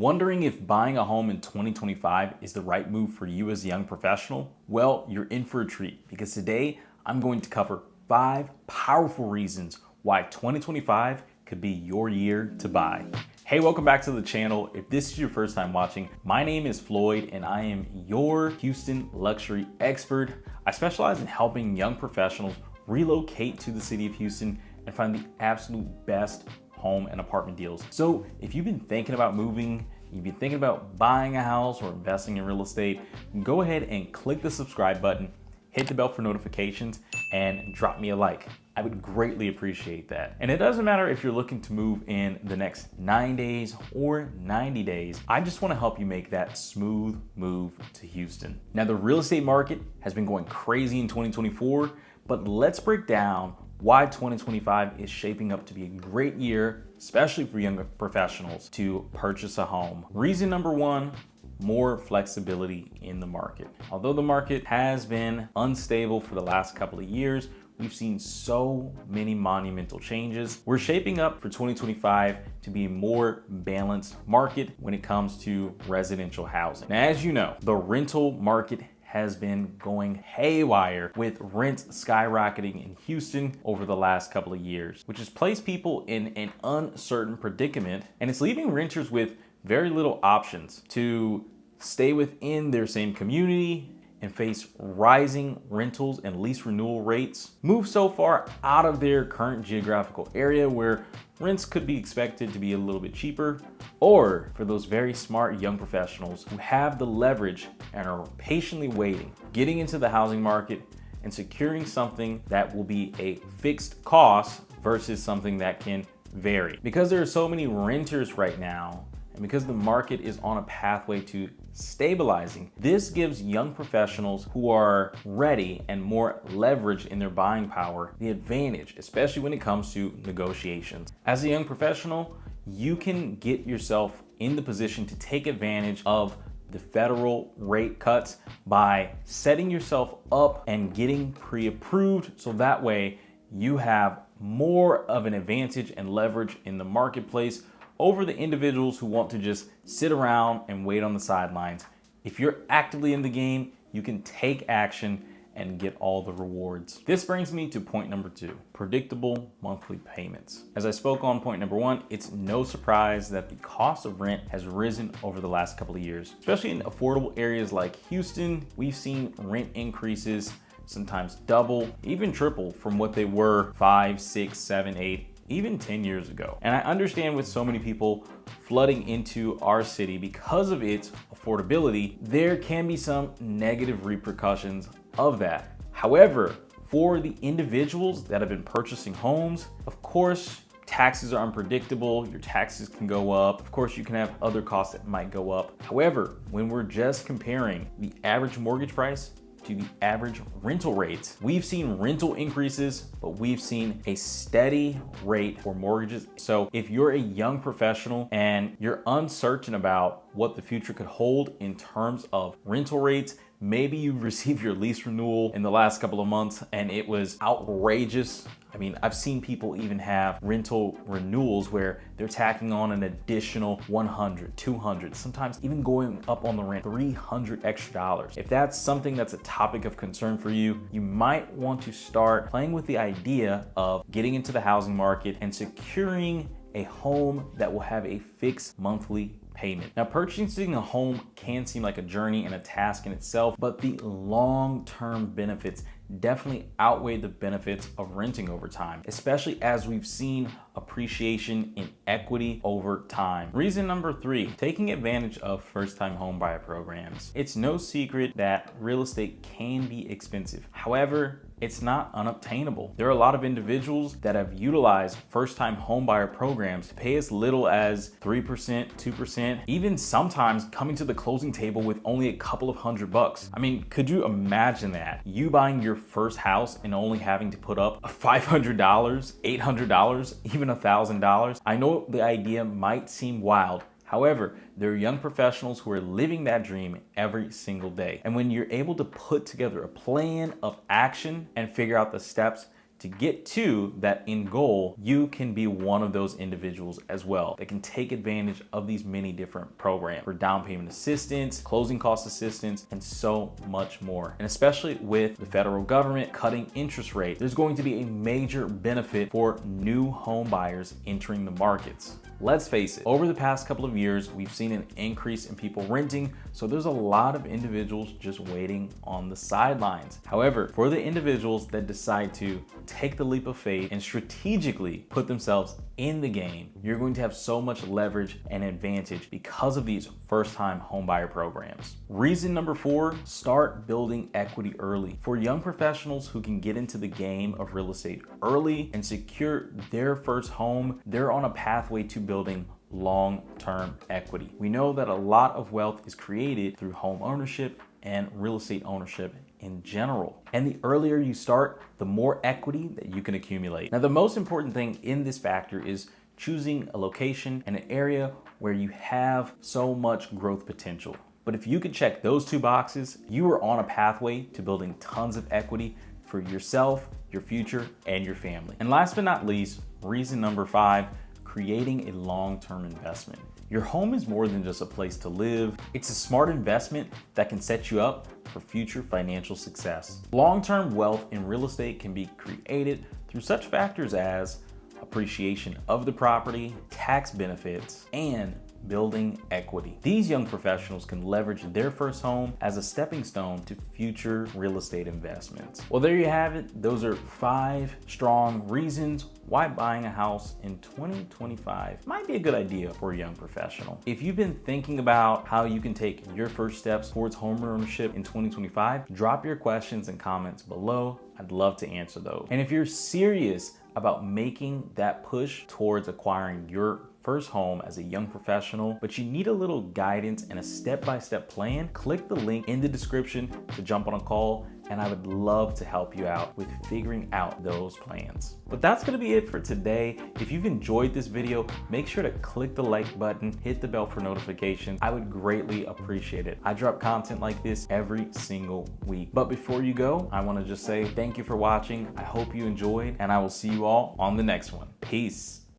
Wondering if buying a home in 2025 is the right move for you as a young professional? Well, you're in for a treat because today I'm going to cover 5 powerful reasons why 2025 could be your year to buy. Hey, welcome back to the channel. If this is your first time watching, my name is Floyd and I am your Houston luxury expert. I specialize in helping young professionals relocate to the city of Houston and find the absolute best home and apartment deals. So if you've been thinking about moving, you've been thinking about buying a house or investing in real estate, go ahead and click the subscribe button, hit the bell for notifications, and drop me a like. I would greatly appreciate that. And it doesn't matter if you're looking to move in the next 9 days or 90 days. I just want to help you make that smooth move to Houston. Now, the real estate market has been going crazy in 2024, but let's break down why 2025 is shaping up to be a great year, especially for younger professionals to purchase a home. Reason number 1, more flexibility in the market. Although the market has been unstable for the last couple of years, we've seen so many monumental changes. We're shaping up for 2025 to be a more balanced market when it comes to residential housing. Now, as you know, the rental market has been going haywire with rents skyrocketing in Houston over the last couple of years, which has placed people in an uncertain predicament, and it's leaving renters with very little options to stay within their same community and face rising rentals and lease renewal rates, move so far out of their current geographical area where rents could be expected to be a little bit cheaper, or for those very smart young professionals who have the leverage and are patiently waiting, getting into the housing market and securing something that will be a fixed cost versus something that can vary. Because there are so many renters right now, and because the market is on a pathway to stabilizing, this gives young professionals who are ready and more leverage in their buying power the advantage, especially when it comes to negotiations. As a young professional, you can get yourself in the position to take advantage of the federal rate cuts by setting yourself up and getting pre-approved, so that way you have more of an advantage and leverage in the marketplace over the individuals who want to just sit around and wait on the sidelines. If you're actively in the game, you can take action and get all the rewards. This brings me to point number 2, predictable monthly payments. As I spoke on point number 1, it's no surprise that the cost of rent has risen over the last couple of years. Especially in affordable areas like Houston, we've seen rent increases sometimes double, even triple from what they were 5, 6, 7, 8, even 10 years ago. And I understand with so many people flooding into our city because of its affordability, there can be some negative repercussions of that. However, for the individuals that have been purchasing homes, of course, taxes are unpredictable. Your taxes can go up. Of course, you can have other costs that might go up. However, when we're just comparing the average mortgage price to the average rental rates, we've seen rental increases, but we've seen a steady rate for mortgages. So if you're a young professional and you're uncertain about what the future could hold in terms of rental rates, maybe you've received your lease renewal in the last couple of months and it was outrageous. I mean, I've seen people even have rental renewals where they're tacking on an additional $100, $200, sometimes even going up on the rent, $300 extra. If that's something that's a topic of concern for you, you might want to start playing with the idea of getting into the housing market and securing a home that will have a fixed monthly payment. Now, purchasing a home can seem like a journey and a task in itself, but the long-term benefits definitely outweigh the benefits of renting over time, especially as we've seen appreciation in equity over time. Reason number 3, taking advantage of first-time homebuyer programs. It's no secret that real estate can be expensive. However, it's not unobtainable. There are a lot of individuals that have utilized first-time homebuyer programs to pay as little as 3%, 2%, even sometimes coming to the closing table with only a couple of $100. I mean, could you imagine that? You buying your first house and only having to put up $500, $800, even $1,000? I know the idea might seem wild. However, there are young professionals who are living that dream every single day. And when you're able to put together a plan of action and figure out the steps to get to that end goal, you can be one of those individuals as well that can take advantage of these many different programs for down payment assistance, closing cost assistance, and so much more. And especially with the federal government cutting interest rates, there's going to be a major benefit for new home buyers entering the markets. Let's face it, over the past couple of years, we've seen an increase in people renting, so there's a lot of individuals just waiting on the sidelines. However, for the individuals that decide to take the leap of faith and strategically put themselves in the game, you're going to have so much leverage and advantage because of these first-time homebuyer programs. Reason number 4, start building equity early. For young professionals who can get into the game of real estate early and secure their first home, they're on a pathway to building long-term equity. We know that a lot of wealth is created through home ownership and real estate ownership in general. And the earlier you start, the more equity that you can accumulate. Now, the most important thing in this factor is choosing a location and an area where you have so much growth potential. But if you could check those 2 boxes, you are on a pathway to building tons of equity for yourself, your future, and your family. And last but not least, reason number 5, creating a long-term investment. Your home is more than just a place to live. It's a smart investment that can set you up for future financial success. Long-term wealth in real estate can be created through such factors as appreciation of the property, tax benefits, and building equity. These young professionals can leverage their first home as a stepping stone to future real estate investments. Well, there you have it. Those are 5 strong reasons why buying a house in 2025 might be a good idea for a young professional. If you've been thinking about how you can take your first steps towards home ownership in 2025, drop your questions and comments below. I'd love to answer those. And if you're serious about making that push towards acquiring your first home as a young professional, but you need a little guidance and a step-by-step plan, click the link in the description to jump on a call, and I would love to help you out with figuring out those plans. But that's gonna be it for today. If you've enjoyed this video, make sure to click the like button, hit the bell for notifications. I would greatly appreciate it. I drop content like this every single week. But before you go, I wanna just say thank you for watching. I hope you enjoyed, and I will see you all on the next one. Peace.